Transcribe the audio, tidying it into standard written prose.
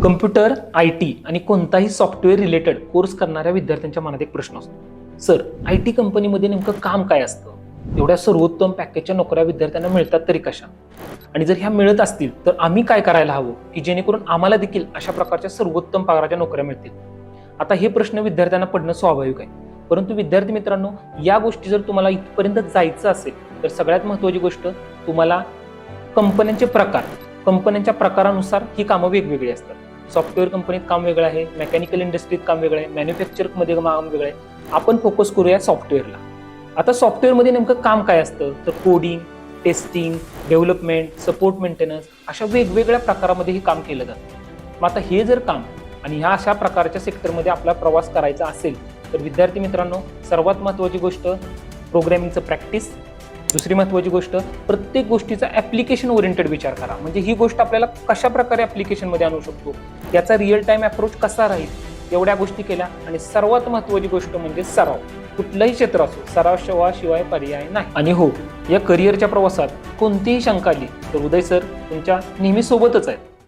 Computer, IT आणि कोणताही software related course करणाऱ्या विद्यार्थ्यांच्या मनात एक प्रश्न असतो, सर IT कंपनीमध्ये नेमकं काम काय असतं? एवढ्या सर्वोत्तम पॅकेजच्या नोकऱ्या विद्यार्थ्यांना मिळतात तरी कशा? आणि जर ह्या मिळत असतील तर आम्ही काय करायला हवं की जेणेकरून आम्हाला देखील अशा प्रकारच्या सर्वोत्तम पगाराच्या नोकऱ्या मिळतील? आता हे प्रश्न विद्यार्थ्यांना पडणं स्वाभाविक आहे, परंतु विद्यार्थी मित्रांनो, या गोष्टी जर तुम्हाला इथपर्यंत जायचं असेल तर सगळ्यात महत्त्वाची गोष्ट, तुम्हाला कंपन्यांच्या प्रकारानुसार ही कामं वेगवेगळी असतात. सॉफ्टवेअर कंपनीत काम वेगळं आहे, मेकॅनिकल इंडस्ट्रीत काम वेगळं आहे, मॅन्युफॅक्चरमध्ये काम वेगळं आहे. आपण फोकस करूया सॉफ्टवेअरला. आता सॉफ्टवेअरमध्ये नेमकं काम काय असतं तर coding, testing, development, support, maintenance अशा वेगवेगळ्या प्रकारामध्ये हे काम केलं जातं. मग आता हे जर काम आणि ह्या अशा प्रकारच्या सेक्टरमध्ये आपला प्रवास करायचा असेल तर विद्यार्थी मित्रांनो, सर्वात महत्त्वाची गोष्ट प्रोग्रॅमिंगचं प्रॅक्टिस. दुसरी महत्त्वाची गोष्ट, प्रत्येक गोष्टीचा ॲप्लिकेशन ओरिएंटेड विचार करा. म्हणजे ही गोष्ट आपल्याला कशा प्रकारे ॲप्लिकेशनमध्ये आणू शकतो, याचा रिअल टाईम अप्रोच कसा राहील, एवढ्या गोष्टी केल्या. आणि सर्वात महत्त्वाची गोष्ट म्हणजे सराव. कुठलंही क्षेत्र असो, सराव शिवाय पर्याय नाही. आणि हो, या करिअरच्या प्रवासात कोणतीही शंका आली तर उदय सर तुमच्या नेहमी सोबतच आहेत.